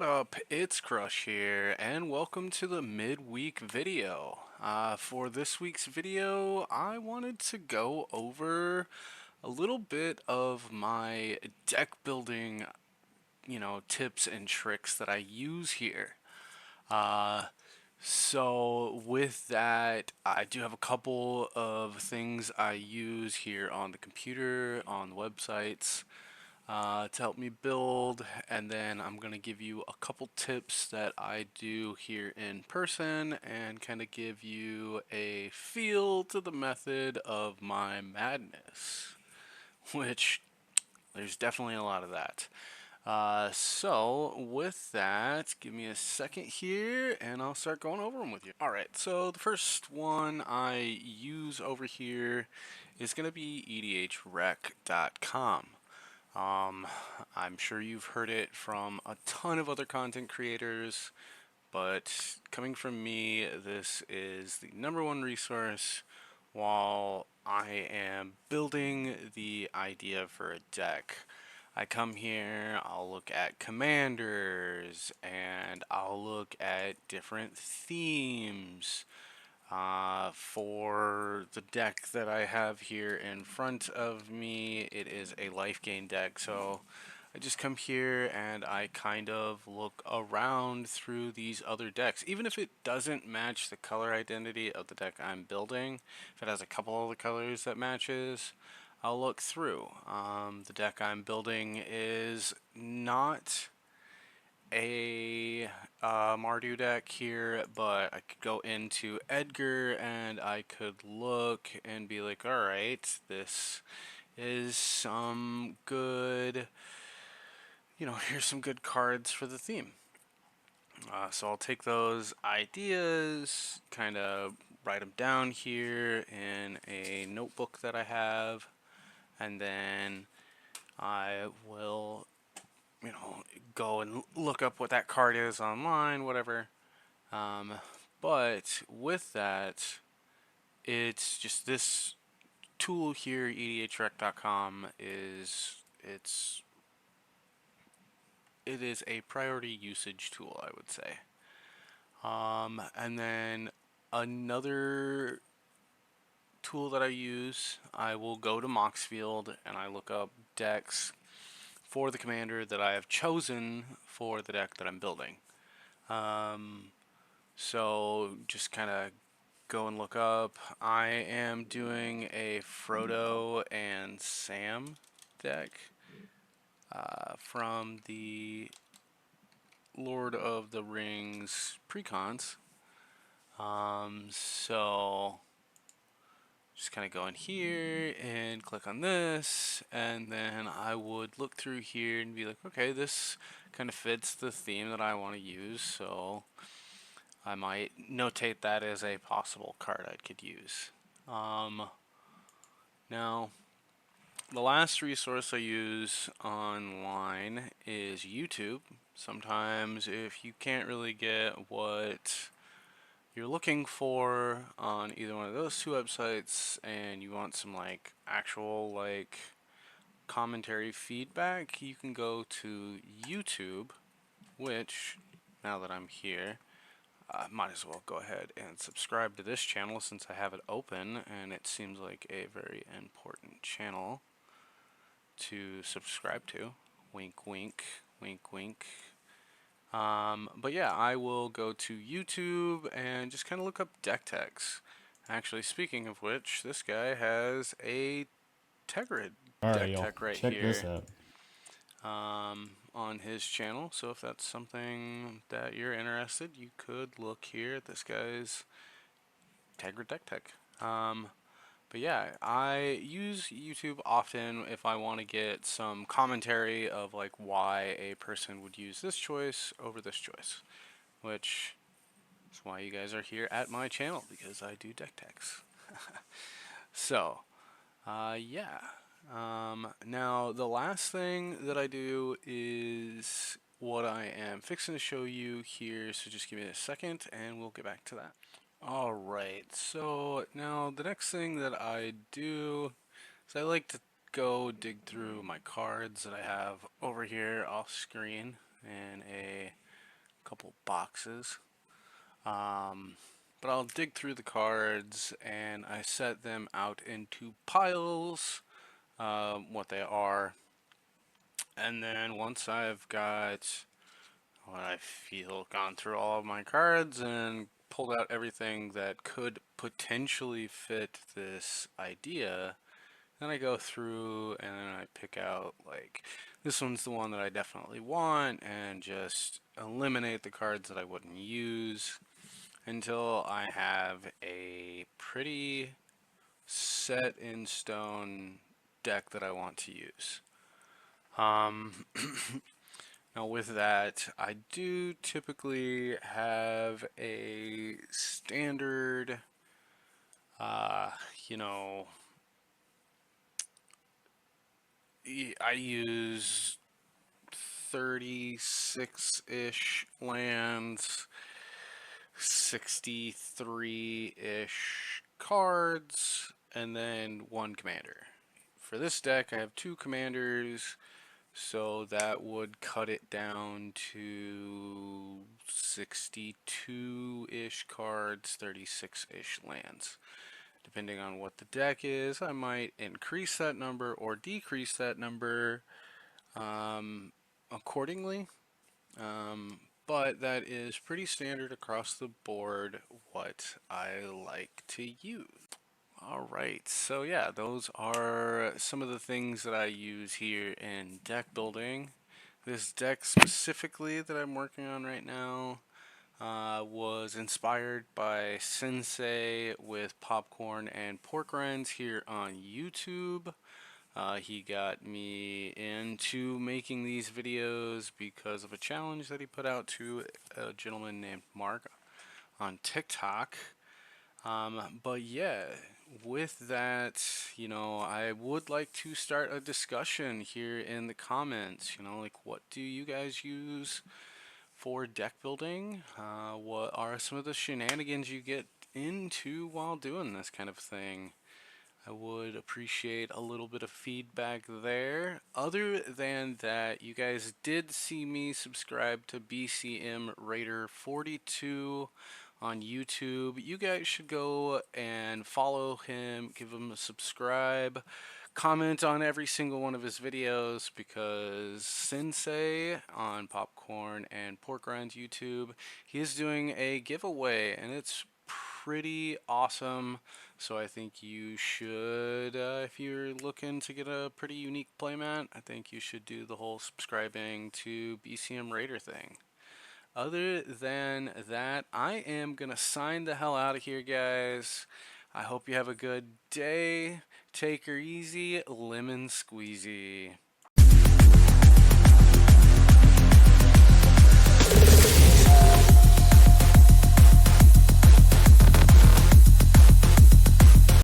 What up? It's Crush here, and welcome to the midweek video. For this week's video, I wanted to go over a little bit of my deck building, tips and tricks that I use here. Uh, so with that, I do have a couple of things I use here on the computer, on the websites, to help me build, and then I'm going to give you a couple tips that I do here in person and kind of give you a feel to the method of my madness, which there's definitely a lot of that. So with that, give me a second here and I'll start going over them with you. Alright, so the first one I use over here is going to be edhrec.com. Um, I'm sure you've heard it from a ton of other content creators, but coming from me, this is the number one resource while I am building the idea for a deck. I come here, I'll look at commanders, and I'll look at different themes for the deck that I have here in front of me. It is a life gain deck, so I just come here and I kind of look around through these other decks. Even if it doesn't match the color identity of the deck I'm building, if it has a couple of the colors that matches, I'll look through. The deck I'm building is not a Mardu deck here, but I could go into Edgar and I could look and be like, alright, this is some good, here's some good cards for the theme. So I'll take those ideas, kind of write them down here in a notebook that I have, and then I will go and look up what that card is online, whatever. Um, but with that, it's just this tool here, edhrec.com, it is a priority usage tool, I would say. And then another tool that I use, I will go to Moxfield and I look up decks for the commander that I have chosen for the deck that I'm building. So just kind of go and look up. I am doing a Frodo and Sam deck from the Lord of the Rings precons. So just kind of go in here and click on this, and then I would look through here and be like, okay, this kind of fits the theme that I want to use, so I might notate that as a possible card I could use. Now, the last resource I use online is YouTube. Sometimes if you can't really get what you're looking for on either one of those two websites and you want some actual commentary feedback, you can go to YouTube, which now that I'm here, I might as well go ahead and subscribe to this channel since I have it open and it seems like a very important channel to subscribe to. Wink, wink, wink, wink. But yeah, I will go to YouTube and just kind of look up deck techs. Actually, speaking of which, this guy has a Tegrid Alright, deck y'all. tech right Check this here out. on his channel. So if that's something that you're interested, you could look here at this guy's Tegrid deck tech. But yeah, I use YouTube often if I want to get some commentary of why a person would use this choice over this choice, which is why you guys are here at my channel, because I do deck techs. So, yeah. Now the last thing that I do is what I am fixing to show you here, so just give me a second and we'll get back to that. Alright, so now the next thing that I do is I like to go dig through my cards that I have over here off screen in a couple boxes. But I'll dig through the cards and I set them out into piles, what they are. And then once I've got what I feel gone through all of my cards and pulled out everything that could potentially fit this idea, then I go through and then I pick out like this one's the one that I definitely want and just eliminate the cards that I wouldn't use until I have a pretty set in stone deck that I want to use. Um, Now with that, I do typically have a standard, uh, you know, I use 36-ish lands, 63-ish cards, and then one commander. For this deck, I have two commanders, so that would cut it down to 62-ish cards, 36-ish lands. Depending on what the deck is, I might increase that number or decrease that number accordingly. But that is pretty standard across the board what I like to use. Alright, so yeah, those are some of the things that I use here in deck building. This deck specifically that I'm working on right now was inspired by Sensei with Popcorn and Pork Rinds here on YouTube. He got me into making these videos because of a challenge that he put out to a gentleman named Mark on TikTok. But yeah, with that, I would like to start a discussion here in the comments. Like what do you guys use for deck building? What are some of the shenanigans you get into while doing this kind of thing? I would appreciate a little bit of feedback there. Other than that, you guys did see me subscribe to BCM Raider 42 on YouTube. You guys should go and follow him, give him a subscribe, comment on every single one of his videos because Sensei on Popcorn and Pork Rinds YouTube, he is doing a giveaway and it's pretty awesome. So I think you should, if you're looking to get a pretty unique playmat, I think you should do the whole subscribing to BCM Raider thing. Other than that, I am going to sign the hell out of here, guys. I hope you have a good day. Take her easy. Lemon squeezy.